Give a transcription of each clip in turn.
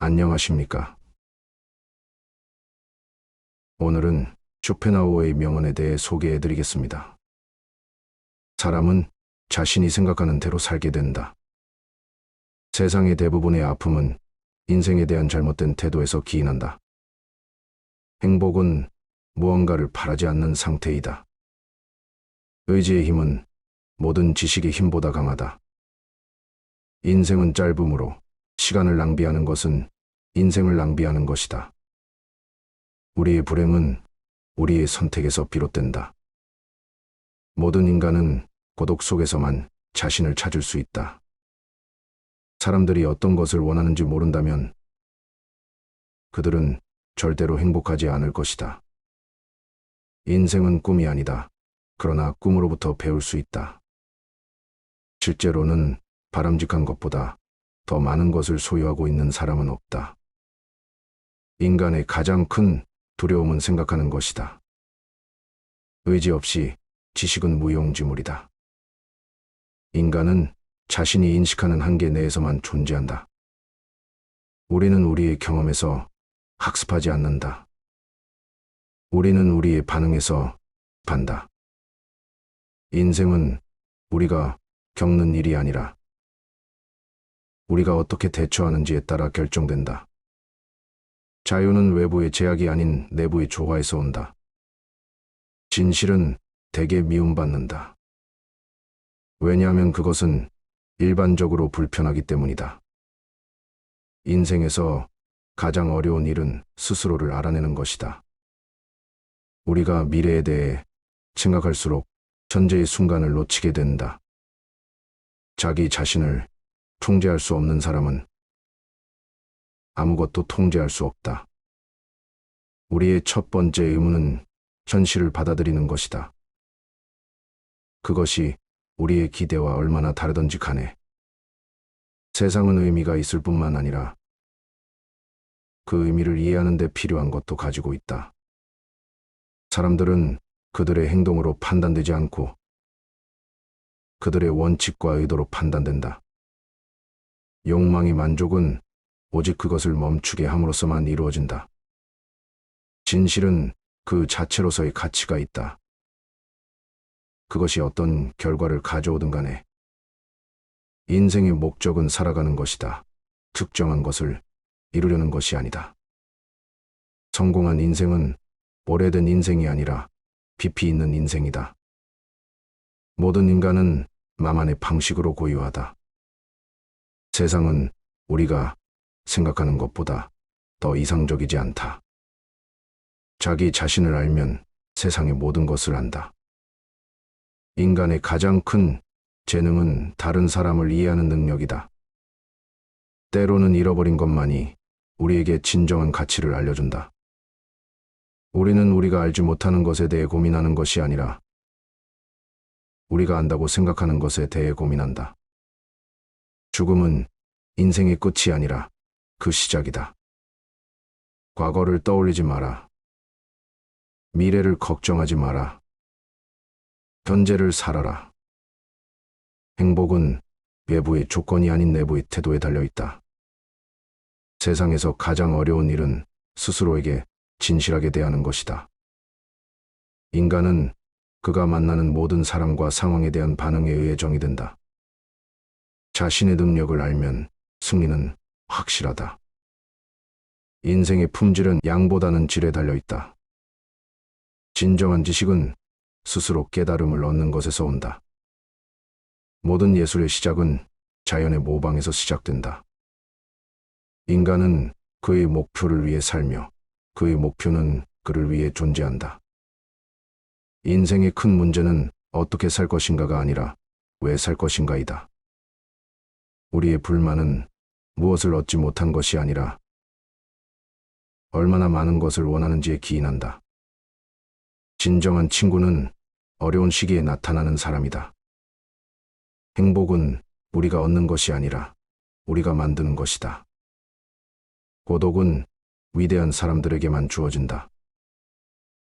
안녕하십니까. 오늘은 쇼펜하우어의 명언에 대해 소개해 드리겠습니다. 사람은 자신이 생각하는 대로 살게 된다. 세상의 대부분의 아픔은 인생에 대한 잘못된 태도에서 기인한다. 행복은 무언가를 바라지 않는 상태이다. 의지의 힘은 모든 지식의 힘보다 강하다. 인생은 짧으므로 시간을 낭비하는 것은 인생을 낭비하는 것이다. 우리의 불행은 우리의 선택에서 비롯된다. 모든 인간은 고독 속에서만 자신을 찾을 수 있다. 사람들이 어떤 것을 원하는지 모른다면 그들은 절대로 행복하지 않을 것이다. 인생은 꿈이 아니다. 그러나 꿈으로부터 배울 수 있다. 실제로는 바람직한 것보다 더 많은 것을 소유하고 있는 사람은 없다. 인간의 가장 큰 두려움은 생각하는 것이다. 의지 없이 지식은 무용지물이다. 인간은 자신이 인식하는 한계 내에서만 존재한다. 우리는 우리의 경험에서 학습하지 않는다. 우리는 우리의 반응에서 반다. 인생은 우리가 겪는 일이 아니라 우리가 어떻게 대처하는지에 따라 결정된다. 자유는 외부의 제약이 아닌 내부의 조화에서 온다. 진실은 대개 미움받는다. 왜냐하면 그것은 일반적으로 불편하기 때문이다. 인생에서 가장 어려운 일은 스스로를 알아내는 것이다. 우리가 미래에 대해 생각할수록 현재의 순간을 놓치게 된다. 자기 자신을 통제할 수 없는 사람은 아무것도 통제할 수 없다. 우리의 첫 번째 의무는 현실을 받아들이는 것이다. 그것이 우리의 기대와 얼마나 다르든지 간에 세상은 의미가 있을 뿐만 아니라 그 의미를 이해하는 데 필요한 것도 가지고 있다. 사람들은 그들의 행동으로 판단되지 않고 그들의 원칙과 의도로 판단된다. 욕망의 만족은 오직 그것을 멈추게 함으로써만 이루어진다. 진실은 그 자체로서의 가치가 있다. 그것이 어떤 결과를 가져오든 간에 인생의 목적은 살아가는 것이다. 특정한 것을 이루려는 것이 아니다. 성공한 인생은 오래된 인생이 아니라 깊이 있는 인생이다. 모든 인간은 나만의 방식으로 고유하다. 세상은 우리가 생각하는 것보다 더 이상적이지 않다. 자기 자신을 알면 세상의 모든 것을 안다. 인간의 가장 큰 재능은 다른 사람을 이해하는 능력이다. 때로는 잃어버린 것만이 우리에게 진정한 가치를 알려준다. 우리는 우리가 알지 못하는 것에 대해 고민하는 것이 아니라 우리가 안다고 생각하는 것에 대해 고민한다. 죽음은 인생의 끝이 아니라 그 시작이다. 과거를 떠올리지 마라. 미래를 걱정하지 마라. 현재를 살아라. 행복은 외부의 조건이 아닌 내부의 태도에 달려있다. 세상에서 가장 어려운 일은 스스로에게 진실하게 대하는 것이다. 인간은 그가 만나는 모든 사람과 상황에 대한 반응에 의해 정의된다. 자신의 능력을 알면 승리는 확실하다. 인생의 품질은 양보다는 질에 달려있다. 진정한 지식은 스스로 깨달음을 얻는 것에서 온다. 모든 예술의 시작은 자연의 모방에서 시작된다. 인간은 그의 목표를 위해 살며 그의 목표는 그를 위해 존재한다. 인생의 큰 문제는 어떻게 살 것인가가 아니라 왜 살 것인가이다. 우리의 불만은 무엇을 얻지 못한 것이 아니라 얼마나 많은 것을 원하는지에 기인한다. 진정한 친구는 어려운 시기에 나타나는 사람이다. 행복은 우리가 얻는 것이 아니라 우리가 만드는 것이다. 고독은 위대한 사람들에게만 주어진다.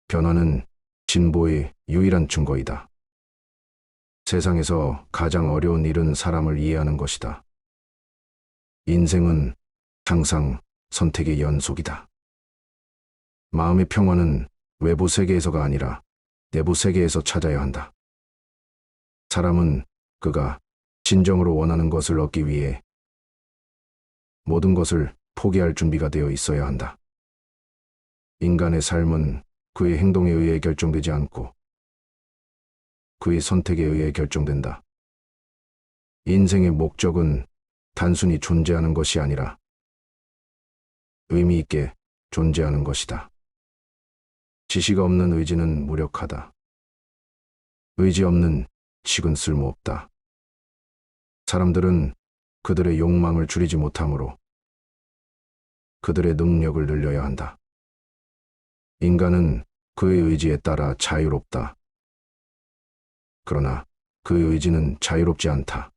변화는 진보의 유일한 증거이다. 세상에서 가장 어려운 일은 사람을 이해하는 것이다. 인생은 항상 선택의 연속이다. 마음의 평화는 외부 세계에서가 아니라 내부 세계에서 찾아야 한다. 사람은 그가 진정으로 원하는 것을 얻기 위해 모든 것을 포기할 준비가 되어 있어야 한다. 인간의 삶은 그의 행동에 의해 결정되지 않고 그의 선택에 의해 결정된다. 인생의 목적은 단순히 존재하는 것이 아니라 의미 있게 존재하는 것이다. 지식 없는 의지는 무력하다. 의지 없는 지식은 쓸모없다. 사람들은 그들의 욕망을 줄이지 못하므로 그들의 능력을 늘려야 한다. 인간은 그의 의지에 따라 자유롭다. 그러나 그의 의지는 자유롭지 않다.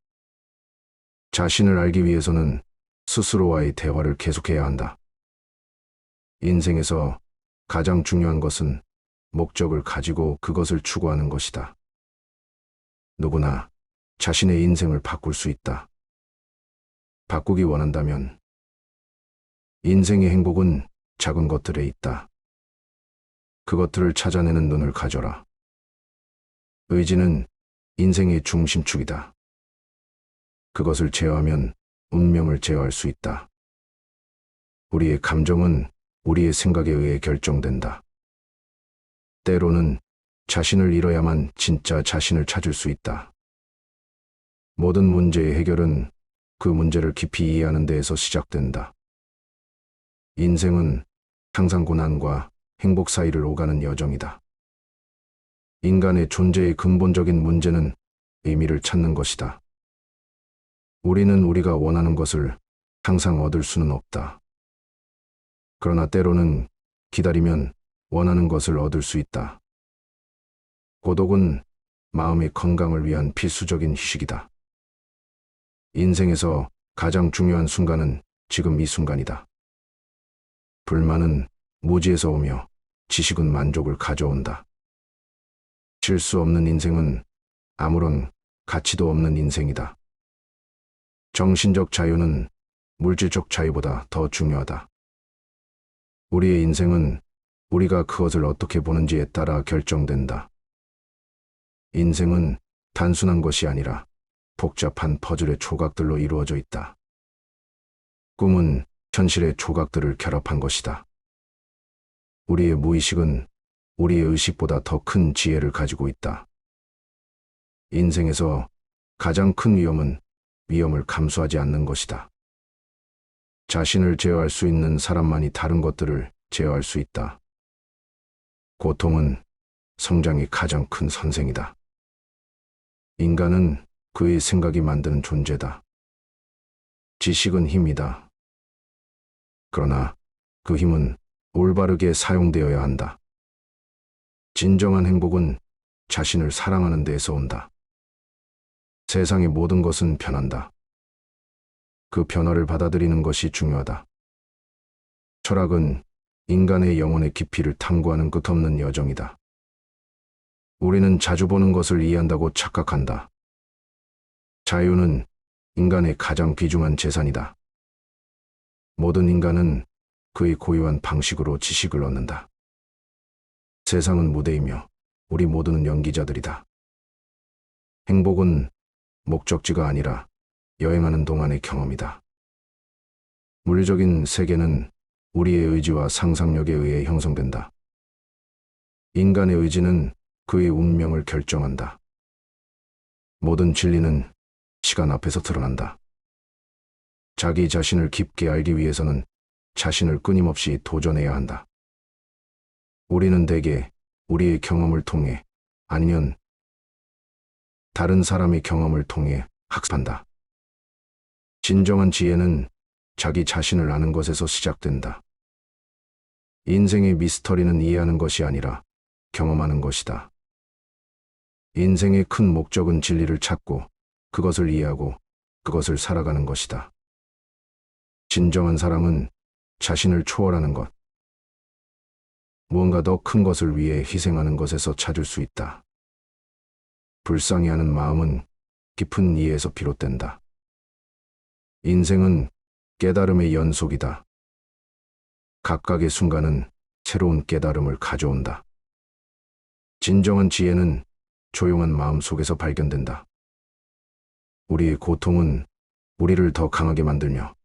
자신을 알기 위해서는 스스로와의 대화를 계속해야 한다. 인생에서 가장 중요한 것은 목적을 가지고 그것을 추구하는 것이다. 누구나 자신의 인생을 바꿀 수 있다. 바꾸기 원한다면 인생의 행복은 작은 것들에 있다. 그것들을 찾아내는 눈을 가져라. 의지는 인생의 중심축이다. 그것을 제어하면 운명을 제어할 수 있다. 우리의 감정은 우리의 생각에 의해 결정된다. 때로는 자신을 잃어야만 진짜 자신을 찾을 수 있다. 모든 문제의 해결은 그 문제를 깊이 이해하는 데에서 시작된다. 인생은 항상 고난과 행복 사이를 오가는 여정이다. 인간의 존재의 근본적인 문제는 의미를 찾는 것이다. 우리는 우리가 원하는 것을 항상 얻을 수는 없다. 그러나 때로는 기다리면 원하는 것을 얻을 수 있다. 고독은 마음의 건강을 위한 필수적인 휴식이다. 인생에서 가장 중요한 순간은 지금 이 순간이다. 불만은 무지에서 오며 지식은 만족을 가져온다. 실수 없는 인생은 아무런 가치도 없는 인생이다. 정신적 자유는 물질적 자유보다 더 중요하다. 우리의 인생은 우리가 그것을 어떻게 보는지에 따라 결정된다. 인생은 단순한 것이 아니라 복잡한 퍼즐의 조각들로 이루어져 있다. 꿈은 현실의 조각들을 결합한 것이다. 우리의 무의식은 우리의 의식보다 더 큰 지혜를 가지고 있다. 인생에서 가장 큰 위험은 위험을 감수하지 않는 것이다. 자신을 제어할 수 있는 사람만이 다른 것들을 제어할 수 있다. 고통은 성장의 가장 큰 선생이다. 인간은 그의 생각이 만드는 존재다. 지식은 힘이다. 그러나 그 힘은 올바르게 사용되어야 한다. 진정한 행복은 자신을 사랑하는 데에서 온다. 세상의 모든 것은 변한다. 그 변화를 받아들이는 것이 중요하다. 철학은 인간의 영혼의 깊이를 탐구하는 끝없는 여정이다. 우리는 자주 보는 것을 이해한다고 착각한다. 자유는 인간의 가장 귀중한 재산이다. 모든 인간은 그의 고유한 방식으로 지식을 얻는다. 세상은 무대이며 우리 모두는 연기자들이다. 행복은 목적지가 아니라 여행하는 동안의 경험이다. 물리적인 세계는 우리의 의지와 상상력에 의해 형성된다. 인간의 의지는 그의 운명을 결정한다. 모든 진리는 시간 앞에서 드러난다. 자기 자신을 깊게 알기 위해서는 자신을 끊임없이 도전해야 한다. 우리는 대개 우리의 경험을 통해 아니면 다른 사람의 경험을 통해 학습한다. 진정한 지혜는 자기 자신을 아는 것에서 시작된다. 인생의 미스터리는 이해하는 것이 아니라 경험하는 것이다. 인생의 큰 목적은 진리를 찾고 그것을 이해하고 그것을 살아가는 것이다. 진정한 사랑은 자신을 초월하는 것, 무언가 더 큰 것을 위해 희생하는 것에서 찾을 수 있다. 불쌍히하는 마음은 깊은 이해에서 비롯된다. 인생은 깨달음의 연속이다. 각각의 순간은 새로운 깨달음을 가져온다. 진정한 지혜는 조용한 마음 속에서 발견된다. 우리의 고통은 우리를 더 강하게 만들며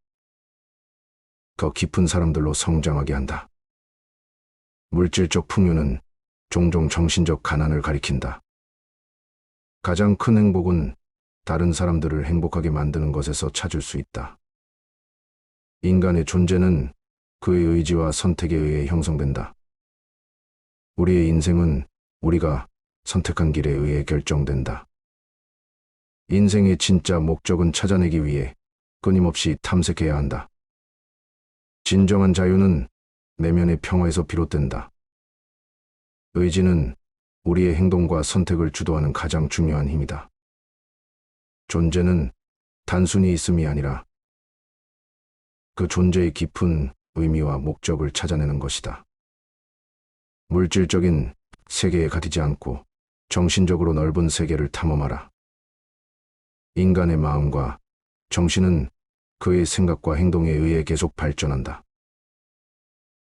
더 깊은 사람들로 성장하게 한다. 물질적 풍요는 종종 정신적 가난을 가리킨다. 가장 큰 행복은 다른 사람들을 행복하게 만드는 것에서 찾을 수 있다. 인간의 존재는 그의 의지와 선택에 의해 형성된다. 우리의 인생은 우리가 선택한 길에 의해 결정된다. 인생의 진짜 목적은 찾아내기 위해 끊임없이 탐색해야 한다. 진정한 자유는 내면의 평화에서 비롯된다. 의지는 우리의 행동과 선택을 주도하는 가장 중요한 힘이다. 존재는 단순히 있음이 아니라 그 존재의 깊은 의미와 목적을 찾아내는 것이다. 물질적인 세계에 갇히지 않고 정신적으로 넓은 세계를 탐험하라. 인간의 마음과 정신은 그의 생각과 행동에 의해 계속 발전한다.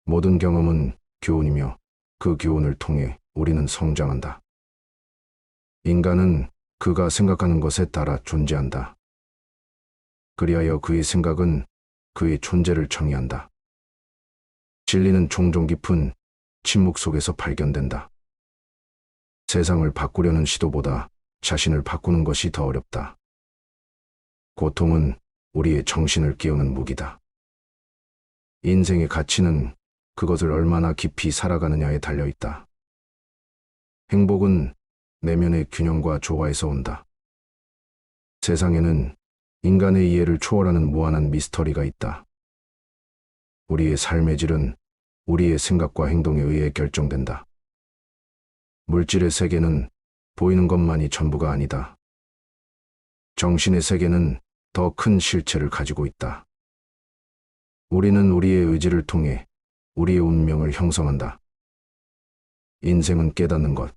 모든 경험은 교훈이며 그 교훈을 통해 우리는 성장한다. 인간은 그가 생각하는 것에 따라 존재한다. 그리하여 그의 생각은 그의 존재를 정의한다. 진리는 종종 깊은 침묵 속에서 발견된다. 세상을 바꾸려는 시도보다 자신을 바꾸는 것이 더 어렵다. 고통은 우리의 정신을 깨우는 무기다. 인생의 가치는 그것을 얼마나 깊이 살아가느냐에 달려있다. 행복은 내면의 균형과 조화에서 온다. 세상에는 인간의 이해를 초월하는 무한한 미스터리가 있다. 우리의 삶의 질은 우리의 생각과 행동에 의해 결정된다. 물질의 세계는 보이는 것만이 전부가 아니다. 정신의 세계는 더 큰 실체를 가지고 있다. 우리는 우리의 의지를 통해 우리의 운명을 형성한다. 인생은 깨닫는 것,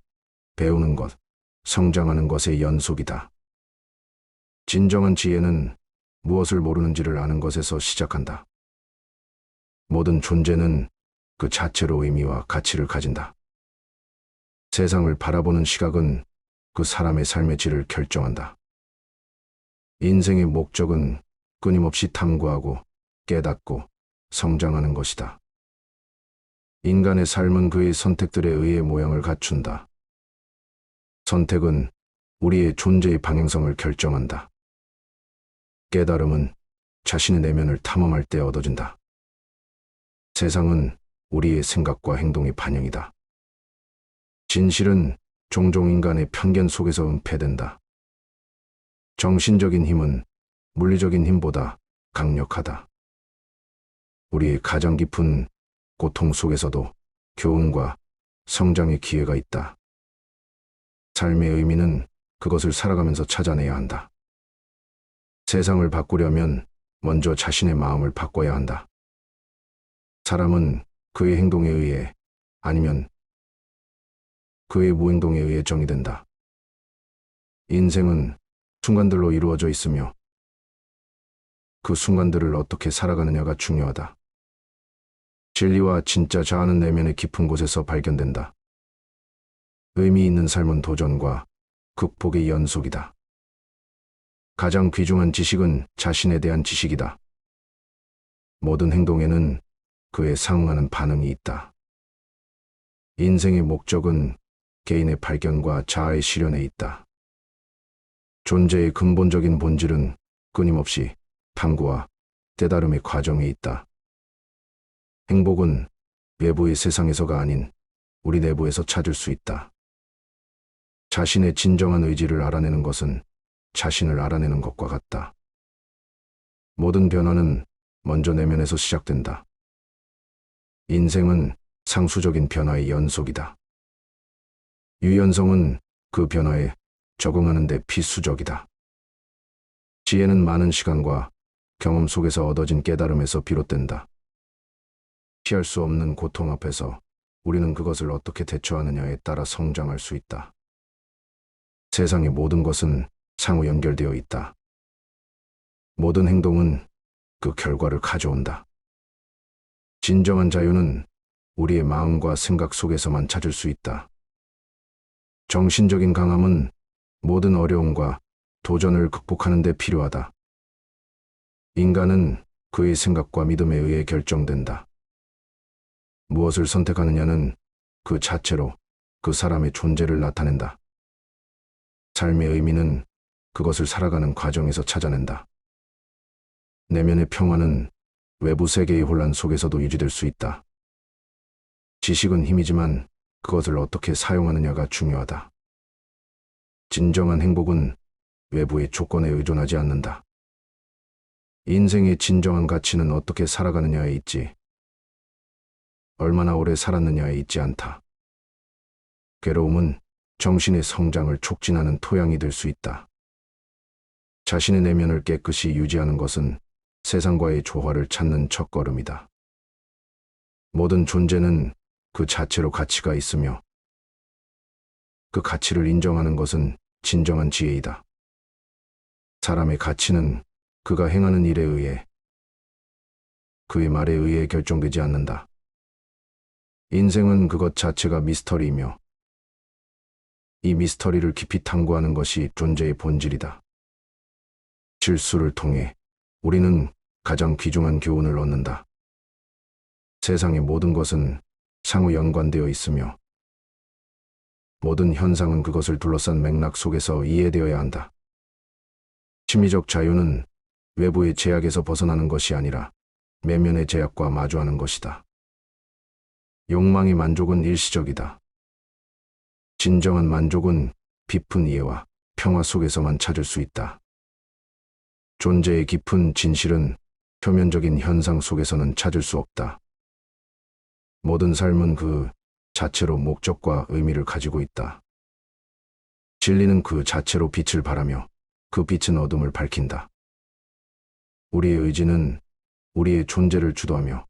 배우는 것, 성장하는 것의 연속이다. 진정한 지혜는 무엇을 모르는지를 아는 것에서 시작한다. 모든 존재는 그 자체로 의미와 가치를 가진다. 세상을 바라보는 시각은 그 사람의 삶의 질을 결정한다. 인생의 목적은 끊임없이 탐구하고 깨닫고 성장하는 것이다. 인간의 삶은 그의 선택들에 의해 모양을 갖춘다. 선택은 우리의 존재의 방향성을 결정한다. 깨달음은 자신의 내면을 탐험할 때 얻어진다. 세상은 우리의 생각과 행동의 반영이다. 진실은 종종 인간의 편견 속에서 은폐된다. 정신적인 힘은 물리적인 힘보다 강력하다. 우리의 가장 깊은 고통 속에서도 교훈과 성장의 기회가 있다. 삶의 의미는 그것을 살아가면서 찾아내야 한다. 세상을 바꾸려면 먼저 자신의 마음을 바꿔야 한다. 사람은 그의 행동에 의해 아니면 그의 무행동에 의해 정의된다. 인생은 순간들로 이루어져 있으며 그 순간들을 어떻게 살아가느냐가 중요하다. 진리와 진짜 자아는 내면의 깊은 곳에서 발견된다. 의미 있는 삶은 도전과 극복의 연속이다. 가장 귀중한 지식은 자신에 대한 지식이다. 모든 행동에는 그에 상응하는 반응이 있다. 인생의 목적은 개인의 발견과 자아의 실현에 있다. 존재의 근본적인 본질은 끊임없이 탐구와 깨달음의 과정에 있다. 행복은 외부의 세상에서가 아닌 우리 내부에서 찾을 수 있다. 자신의 진정한 의지를 알아내는 것은 자신을 알아내는 것과 같다. 모든 변화는 먼저 내면에서 시작된다. 인생은 상수적인 변화의 연속이다. 유연성은 그 변화에 적응하는 데 필수적이다. 지혜는 많은 시간과 경험 속에서 얻어진 깨달음에서 비롯된다. 피할 수 없는 고통 앞에서 우리는 그것을 어떻게 대처하느냐에 따라 성장할 수 있다. 세상의 모든 것은 상호 연결되어 있다. 모든 행동은 그 결과를 가져온다. 진정한 자유는 우리의 마음과 생각 속에서만 찾을 수 있다. 정신적인 강함은 모든 어려움과 도전을 극복하는 데 필요하다. 인간은 그의 생각과 믿음에 의해 결정된다. 무엇을 선택하느냐는 그 자체로 그 사람의 존재를 나타낸다. 삶의 의미는 그것을 살아가는 과정에서 찾아낸다. 내면의 평화는 외부 세계의 혼란 속에서도 유지될 수 있다. 지식은 힘이지만 그것을 어떻게 사용하느냐가 중요하다. 진정한 행복은 외부의 조건에 의존하지 않는다. 인생의 진정한 가치는 어떻게 살아가느냐에 있지, 얼마나 오래 살았느냐에 있지 않다. 괴로움은 정신의 성장을 촉진하는 토양이 될 수 있다. 자신의 내면을 깨끗이 유지하는 것은 세상과의 조화를 찾는 첫걸음이다. 모든 존재는 그 자체로 가치가 있으며 그 가치를 인정하는 것은 진정한 지혜이다. 사람의 가치는 그가 행하는 일에 의해, 그의 말에 의해 결정되지 않는다. 인생은 그것 자체가 미스터리이며 이 미스터리를 깊이 탐구하는 것이 존재의 본질이다. 실수를 통해 우리는 가장 귀중한 교훈을 얻는다. 세상의 모든 것은 상호 연관되어 있으며 모든 현상은 그것을 둘러싼 맥락 속에서 이해되어야 한다. 심리적 자유는 외부의 제약에서 벗어나는 것이 아니라 내면의 제약과 마주하는 것이다. 욕망의 만족은 일시적이다. 진정한 만족은 깊은 이해와 평화 속에서만 찾을 수 있다. 존재의 깊은 진실은 표면적인 현상 속에서는 찾을 수 없다. 모든 삶은 그 자체로 목적과 의미를 가지고 있다. 진리는 그 자체로 빛을 발하며 그 빛은 어둠을 밝힌다. 우리의 의지는 우리의 존재를 주도하며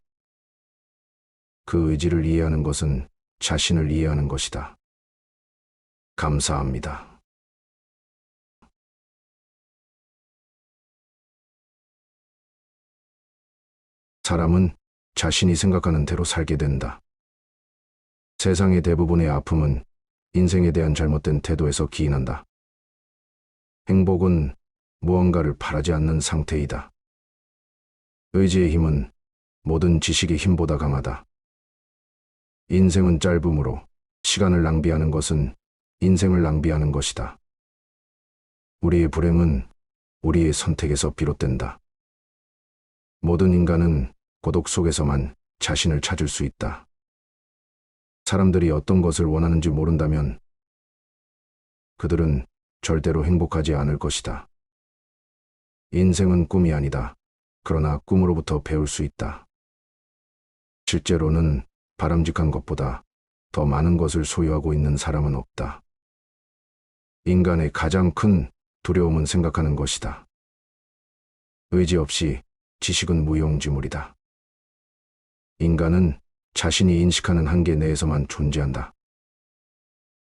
그 의지를 이해하는 것은 자신을 이해하는 것이다. 감사합니다. 사람은 자신이 생각하는 대로 살게 된다. 세상의 대부분의 아픔은 인생에 대한 잘못된 태도에서 기인한다. 행복은 무언가를 바라지 않는 상태이다. 의지의 힘은 모든 지식의 힘보다 강하다. 인생은 짧으므로 시간을 낭비하는 것은 인생을 낭비하는 것이다. 우리의 불행은 우리의 선택에서 비롯된다. 모든 인간은 고독 속에서만 자신을 찾을 수 있다. 사람들이 어떤 것을 원하는지 모른다면 그들은 절대로 행복하지 않을 것이다. 인생은 꿈이 아니다. 그러나 꿈으로부터 배울 수 있다. 실제로는 바람직한 것보다 더 많은 것을 소유하고 있는 사람은 없다. 인간의 가장 큰 두려움은 생각하는 것이다. 의지 없이 지식은 무용지물이다. 인간은 자신이 인식하는 한계 내에서만 존재한다.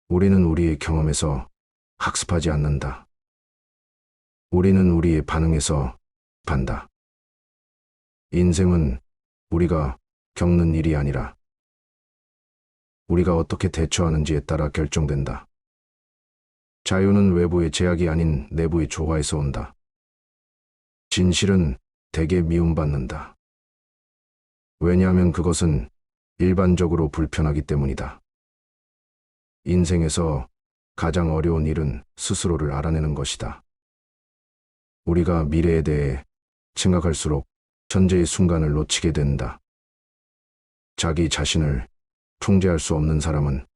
우리는 우리의 경험에서 학습하지 않는다. 우리는 우리의 반응에서 반다. 인생은 우리가 겪는 일이 아니라 우리가 어떻게 대처하는지에 따라 결정된다. 자유는 외부의 제약이 아닌 내부의 조화에서 온다. 진실은 대개 미움받는다. 왜냐하면 그것은 일반적으로 불편하기 때문이다. 인생에서 가장 어려운 일은 스스로를 알아내는 것이다. 우리가 미래에 대해 생각할수록 현재의 순간을 놓치게 된다. 자기 자신을 통제할 수 없는 사람은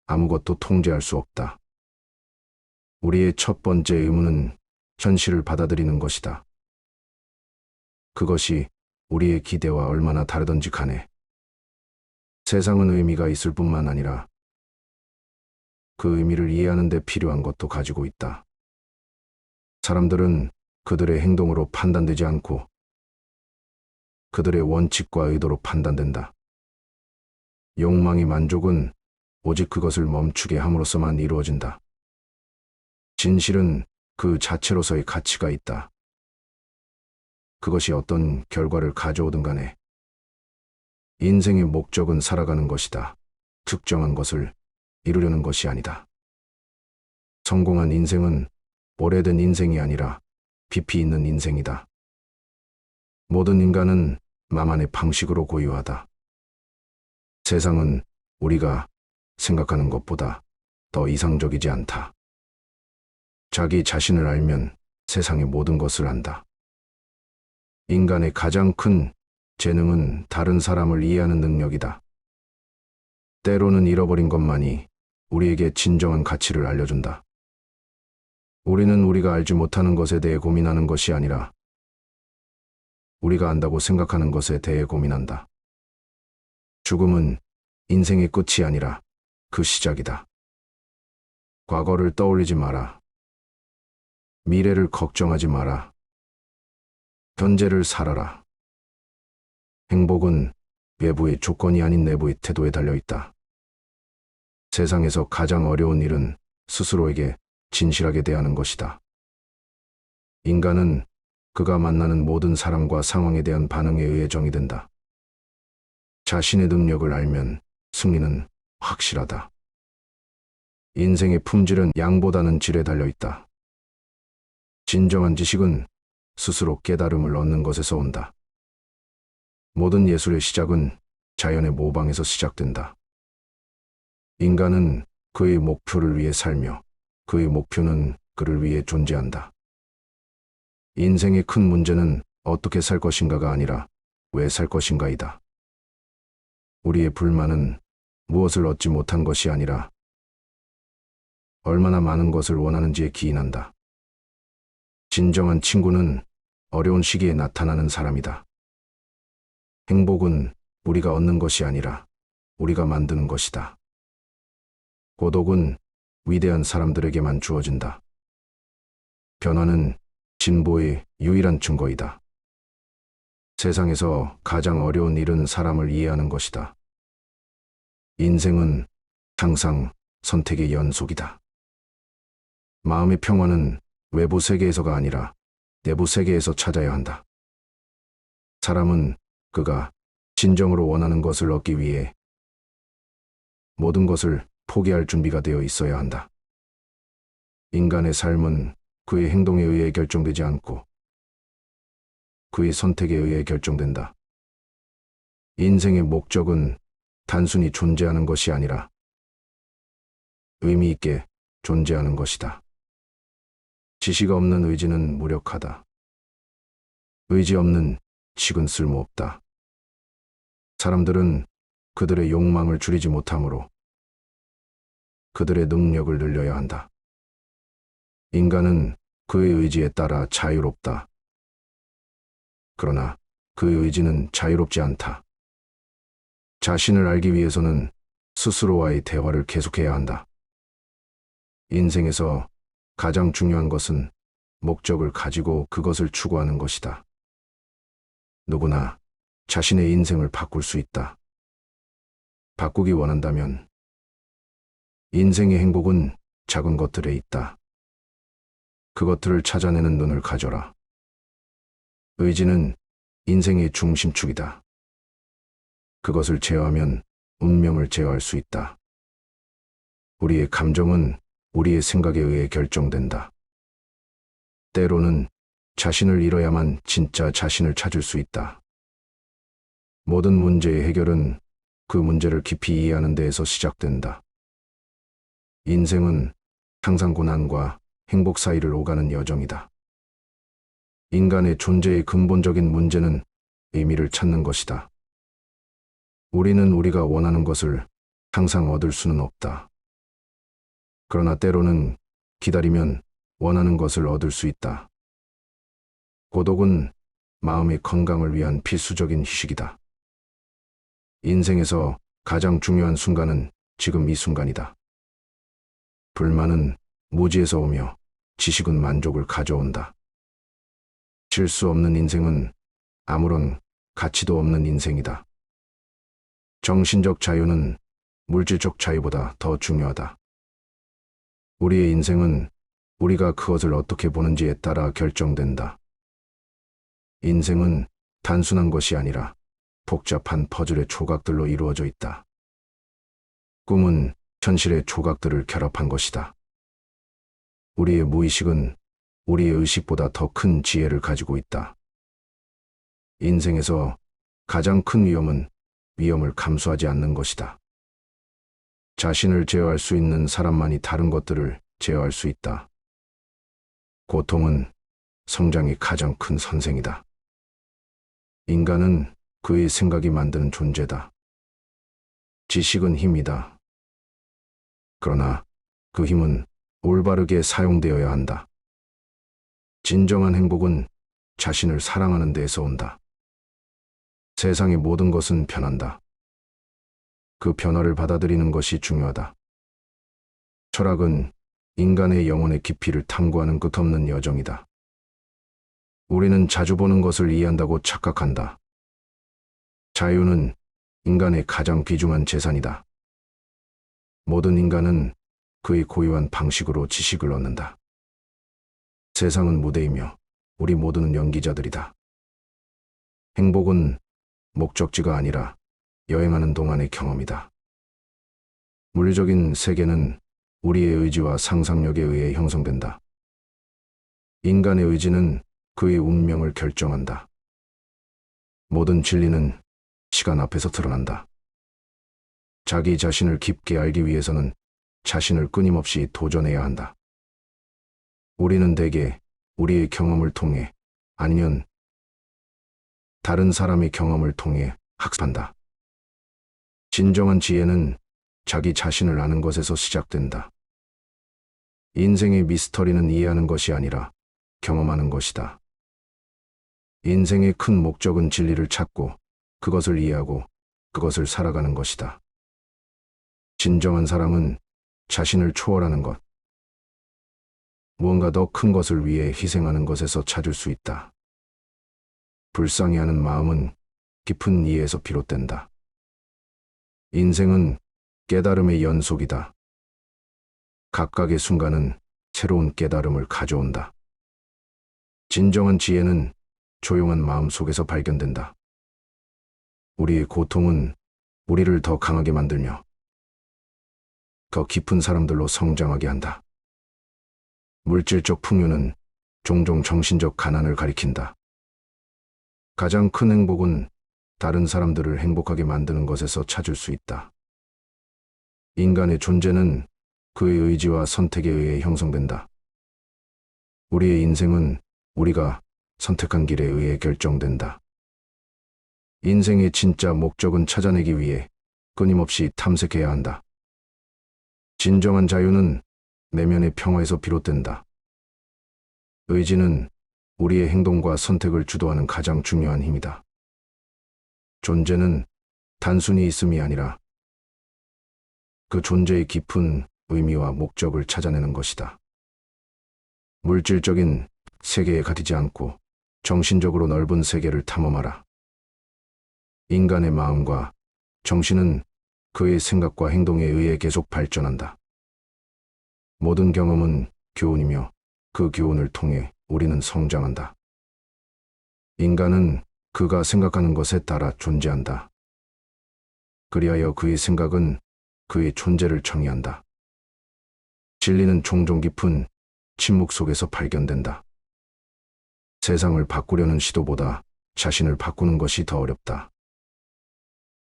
아무것도 통제할 수 없다. 우리의 첫 번째 의무는 현실을 받아들이는 것이다. 그것이 우리의 기대와 얼마나 다르든지 간에 세상은 의미가 있을 뿐만 아니라 그 의미를 이해하는 데 필요한 것도 가지고 있다. 사람들은 그들의 행동으로 판단되지 않고 그들의 원칙과 의도로 판단된다. 욕망의 만족은 오직 그것을 멈추게 함으로써만 이루어진다. 진실은 그 자체로서의 가치가 있다. 그것이 어떤 결과를 가져오든 간에 인생의 목적은 살아가는 것이다. 특정한 것을 이루려는 것이 아니다. 성공한 인생은 오래된 인생이 아니라 깊이 있는 인생이다. 모든 인간은 나만의 방식으로 고유하다. 세상은 우리가 생각하는 것보다 더 이상적이지 않다. 자기 자신을 알면 세상의 모든 것을 안다. 인간의 가장 큰 재능은 다른 사람을 이해하는 능력이다. 때로는 잃어버린 것만이 우리에게 진정한 가치를 알려준다. 우리는 우리가 알지 못하는 것에 대해 고민하는 것이 아니라 우리가 안다고 생각하는 것에 대해 고민한다. 죽음은 인생의 끝이 아니라 그 시작이다. 과거를 떠올리지 마라. 미래를 걱정하지 마라. 현재를 살아라. 행복은 외부의 조건이 아닌 내부의 태도에 달려있다. 세상에서 가장 어려운 일은 스스로에게 진실하게 대하는 것이다. 인간은 그가 만나는 모든 사람과 상황에 대한 반응에 의해 정의된다. 자신의 능력을 알면 승리는 확실하다. 인생의 품질은 양보다는 질에 달려있다. 진정한 지식은 스스로 깨달음을 얻는 것에서 온다. 모든 예술의 시작은 자연의 모방에서 시작된다. 인간은 그의 목표를 위해 살며 그의 목표는 그를 위해 존재한다. 인생의 큰 문제는 어떻게 살 것인가가 아니라 왜 살 것인가이다. 우리의 불만은 무엇을 얻지 못한 것이 아니라 얼마나 많은 것을 원하는지에 기인한다. 진정한 친구는 어려운 시기에 나타나는 사람이다. 행복은 우리가 얻는 것이 아니라 우리가 만드는 것이다. 고독은 위대한 사람들에게만 주어진다. 변화는 진보의 유일한 증거이다. 세상에서 가장 어려운 일은 사람을 이해하는 것이다. 인생은 항상 선택의 연속이다. 마음의 평화는 외부 세계에서가 아니라 내부 세계에서 찾아야 한다. 사람은 그가 진정으로 원하는 것을 얻기 위해 모든 것을 포기할 준비가 되어 있어야 한다. 인간의 삶은 그의 행동에 의해 결정되지 않고 그의 선택에 의해 결정된다. 인생의 목적은 단순히 존재하는 것이 아니라 의미 있게 존재하는 것이다. 지식 없는 의지는 무력하다. 의지 없는 식은 쓸모없다. 사람들은 그들의 욕망을 줄이지 못하므로 그들의 능력을 늘려야 한다. 인간은 그의 의지에 따라 자유롭다. 그러나 그의 의지는 자유롭지 않다. 자신을 알기 위해서는 스스로와의 대화를 계속해야 한다. 인생에서 가장 중요한 것은 목적을 가지고 그것을 추구하는 것이다. 누구나 자신의 인생을 바꿀 수 있다. 바꾸기 원한다면 인생의 행복은 작은 것들에 있다. 그것들을 찾아내는 눈을 가져라. 의지는 인생의 중심축이다. 그것을 제어하면 운명을 제어할 수 있다. 우리의 감정은 우리의 생각에 의해 결정된다. 때로는 자신을 잃어야만 진짜 자신을 찾을 수 있다. 모든 문제의 해결은 그 문제를 깊이 이해하는 데에서 시작된다. 인생은 항상 고난과 행복 사이를 오가는 여정이다. 인간의 존재의 근본적인 문제는 의미를 찾는 것이다. 우리는 우리가 원하는 것을 항상 얻을 수는 없다. 그러나 때로는 기다리면 원하는 것을 얻을 수 있다. 고독은 마음의 건강을 위한 필수적인 휴식이다. 인생에서 가장 중요한 순간은 지금 이 순간이다. 불만은 무지에서 오며 지식은 만족을 가져온다. 질 수 없는 인생은 아무런 가치도 없는 인생이다. 정신적 자유는 물질적 자유보다 더 중요하다. 우리의 인생은 우리가 그것을 어떻게 보는지에 따라 결정된다. 인생은 단순한 것이 아니라 복잡한 퍼즐의 조각들로 이루어져 있다. 꿈은 현실의 조각들을 결합한 것이다. 우리의 무의식은 우리의 의식보다 더 큰 지혜를 가지고 있다. 인생에서 가장 큰 위험은 위험을 감수하지 않는 것이다. 자신을 제어할 수 있는 사람만이 다른 것들을 제어할 수 있다. 고통은 성장이 가장 큰 선생이다. 인간은 그의 생각이 만드는 존재다. 지식은 힘이다. 그러나 그 힘은 올바르게 사용되어야 한다. 진정한 행복은 자신을 사랑하는 데에서 온다. 세상의 모든 것은 변한다. 그 변화를 받아들이는 것이 중요하다. 철학은 인간의 영혼의 깊이를 탐구하는 끝없는 여정이다. 우리는 자주 보는 것을 이해한다고 착각한다. 자유는 인간의 가장 귀중한 재산이다. 모든 인간은 그의 고유한 방식으로 지식을 얻는다. 세상은 무대이며 우리 모두는 연기자들이다. 행복은 목적지가 아니라 여행하는 동안의 경험이다. 물리적인 세계는 우리의 의지와 상상력에 의해 형성된다. 인간의 의지는 그의 운명을 결정한다. 모든 진리는 시간 앞에서 드러난다. 자기 자신을 깊게 알기 위해서는 자신을 끊임없이 도전해야 한다. 우리는 대개 우리의 경험을 통해 아니면 다른 사람의 경험을 통해 학습한다. 진정한 지혜는 자기 자신을 아는 것에서 시작된다. 인생의 미스터리는 이해하는 것이 아니라 경험하는 것이다. 인생의 큰 목적은 진리를 찾고 그것을 이해하고 그것을 살아가는 것이다. 진정한 사랑은 자신을 초월하는 것, 무언가 더 큰 것을 위해 희생하는 것에서 찾을 수 있다. 불쌍히하는 마음은 깊은 이해에서 비롯된다. 인생은 깨달음의 연속이다. 각각의 순간은 새로운 깨달음을 가져온다. 진정한 지혜는 조용한 마음 속에서 발견된다. 우리의 고통은 우리를 더 강하게 만들며 더 깊은 사람들로 성장하게 한다. 물질적 풍요는 종종 정신적 가난을 가리킨다. 가장 큰 행복은 다른 사람들을 행복하게 만드는 것에서 찾을 수 있다. 인간의 존재는 그의 의지와 선택에 의해 형성된다. 우리의 인생은 우리가 선택한 길에 의해 결정된다. 인생의 진짜 목적은 찾아내기 위해 끊임없이 탐색해야 한다. 진정한 자유는 내면의 평화에서 비롯된다. 의지는 우리의 행동과 선택을 주도하는 가장 중요한 힘이다. 존재는 단순히 있음이 아니라 그 존재의 깊은 의미와 목적을 찾아내는 것이다. 물질적인 세계에 갇히지 않고 정신적으로 넓은 세계를 탐험하라. 인간의 마음과 정신은 그의 생각과 행동에 의해 계속 발전한다. 모든 경험은 교훈이며 그 교훈을 통해 우리는 성장한다. 인간은 그가 생각하는 것에 따라 존재한다. 그리하여 그의 생각은 그의 존재를 정의한다. 진리는 종종 깊은 침묵 속에서 발견된다. 세상을 바꾸려는 시도보다 자신을 바꾸는 것이 더 어렵다.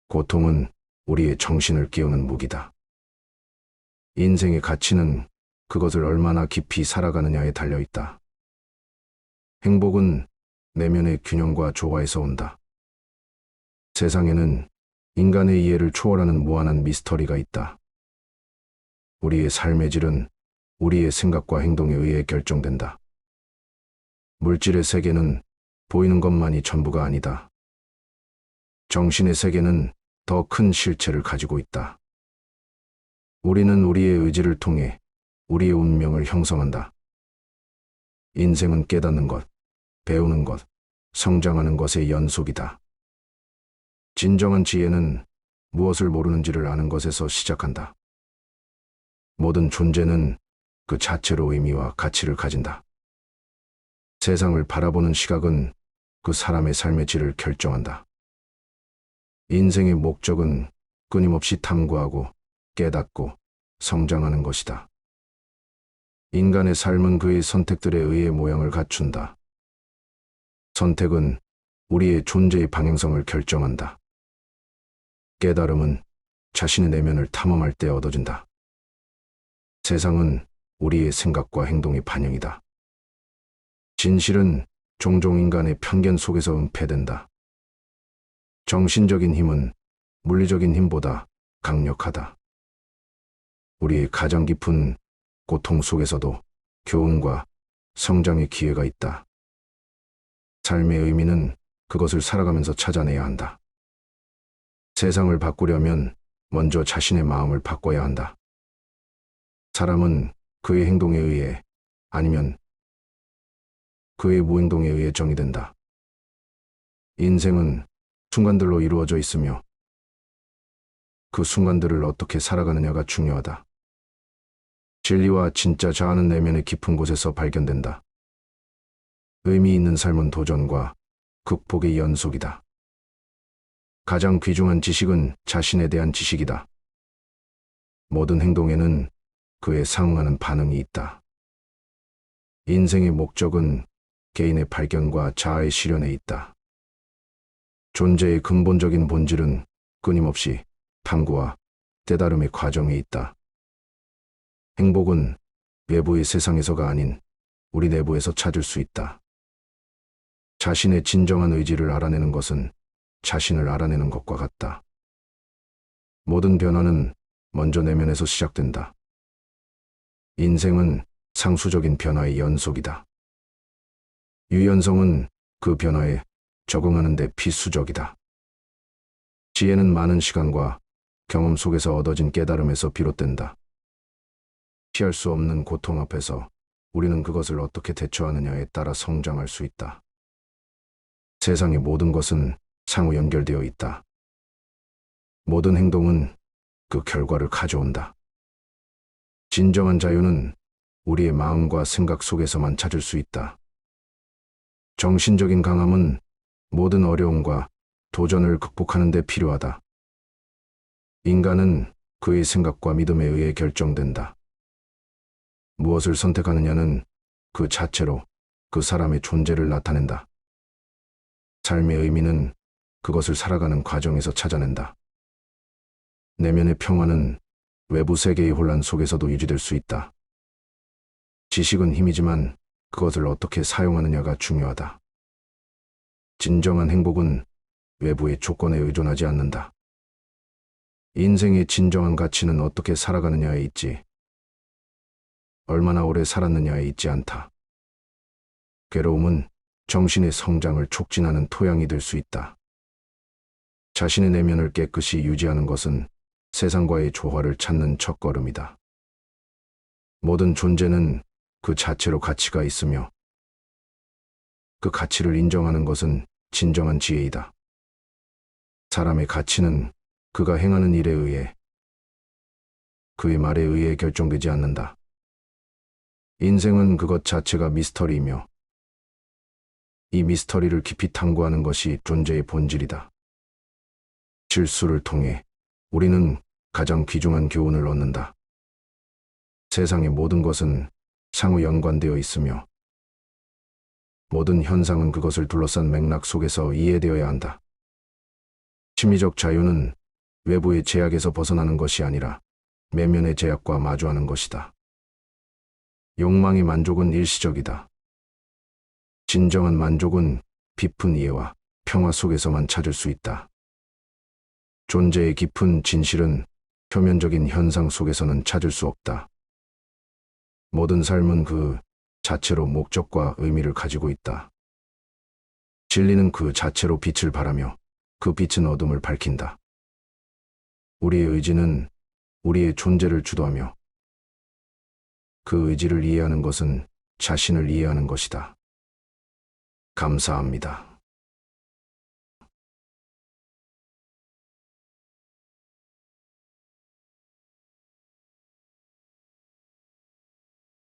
고통은 우리의 정신을 깨우는 무기다. 인생의 가치는 그것을 얼마나 깊이 살아가느냐에 달려있다. 행복은 내면의 균형과 조화에서 온다. 세상에는 인간의 이해를 초월하는 무한한 미스터리가 있다. 우리의 삶의 질은 우리의 생각과 행동에 의해 결정된다. 물질의 세계는 보이는 것만이 전부가 아니다. 정신의 세계는 더 큰 실체를 가지고 있다. 우리는 우리의 의지를 통해 우리의 운명을 형성한다. 인생은 깨닫는 것, 배우는 것, 성장하는 것의 연속이다. 진정한 지혜는 무엇을 모르는지를 아는 것에서 시작한다. 모든 존재는 그 자체로 의미와 가치를 가진다. 세상을 바라보는 시각은 그 사람의 삶의 질을 결정한다. 인생의 목적은 끊임없이 탐구하고 깨닫고 성장하는 것이다. 인간의 삶은 그의 선택들에 의해 모양을 갖춘다. 선택은 우리의 존재의 방향성을 결정한다. 깨달음은 자신의 내면을 탐험할 때 얻어진다. 세상은 우리의 생각과 행동의 반영이다. 진실은 종종 인간의 편견 속에서 은폐된다. 정신적인 힘은 물리적인 힘보다 강력하다. 우리의 가장 깊은 고통 속에서도 교훈과 성장의 기회가 있다. 삶의 의미는 그것을 살아가면서 찾아내야 한다. 세상을 바꾸려면 먼저 자신의 마음을 바꿔야 한다. 사람은 그의 행동에 의해 아니면 그의 무행동에 의해 정의된다. 인생은 순간들로 이루어져 있으며 그 순간들을 어떻게 살아가느냐가 중요하다. 진리와 진짜 자아는 내면의 깊은 곳에서 발견된다. 의미 있는 삶은 도전과 극복의 연속이다. 가장 귀중한 지식은 자신에 대한 지식이다. 모든 행동에는 그에 상응하는 반응이 있다. 인생의 목적은 개인의 발견과 자아의 실현에 있다. 존재의 근본적인 본질은 끊임없이 탐구와 깨달음의 과정에 있다. 행복은 외부의 세상에서가 아닌 우리 내부에서 찾을 수 있다. 자신의 진정한 의지를 알아내는 것은 자신을 알아내는 것과 같다. 모든 변화는 먼저 내면에서 시작된다. 인생은 상수적인 변화의 연속이다. 유연성은 그 변화에 적응하는 데 필수적이다. 지혜는 많은 시간과 경험 속에서 얻어진 깨달음에서 비롯된다. 피할 수 없는 고통 앞에서 우리는 그것을 어떻게 대처하느냐에 따라 성장할 수 있다. 세상의 모든 것은 상호 연결되어 있다. 모든 행동은 그 결과를 가져온다. 진정한 자유는 우리의 마음과 생각 속에서만 찾을 수 있다. 정신적인 강함은 모든 어려움과 도전을 극복하는 데 필요하다. 인간은 그의 생각과 믿음에 의해 결정된다. 무엇을 선택하느냐는 그 자체로 그 사람의 존재를 나타낸다. 삶의 의미는 그것을 살아가는 과정에서 찾아낸다. 내면의 평화는 외부 세계의 혼란 속에서도 유지될 수 있다. 지식은 힘이지만 그것을 어떻게 사용하느냐가 중요하다. 진정한 행복은 외부의 조건에 의존하지 않는다. 인생의 진정한 가치는 어떻게 살아가느냐에 있지, 얼마나 오래 살았느냐에 있지 않다. 괴로움은 정신의 성장을 촉진하는 토양이 될 수 있다. 자신의 내면을 깨끗이 유지하는 것은 세상과의 조화를 찾는 첫걸음이다. 모든 존재는 그 자체로 가치가 있으며 그 가치를 인정하는 것은 진정한 지혜이다. 사람의 가치는 그가 행하는 일에 의해, 그의 말에 의해 결정되지 않는다. 인생은 그것 자체가 미스터리이며 이 미스터리를 깊이 탐구하는 것이 존재의 본질이다. 실수를 통해 우리는 가장 귀중한 교훈을 얻는다. 세상의 모든 것은 상호 연관되어 있으며 모든 현상은 그것을 둘러싼 맥락 속에서 이해되어야 한다. 심리적 자유는 외부의 제약에서 벗어나는 것이 아니라 내면의 제약과 마주하는 것이다. 욕망의 만족은 일시적이다. 진정한 만족은 깊은 이해와 평화 속에서만 찾을 수 있다. 존재의 깊은 진실은 표면적인 현상 속에서는 찾을 수 없다. 모든 삶은 그 자체로 목적과 의미를 가지고 있다. 진리는 그 자체로 빛을 발하며 그 빛은 어둠을 밝힌다. 우리의 의지는 우리의 존재를 주도하며 그 의지를 이해하는 것은 자신을 이해하는 것이다. 감사합니다.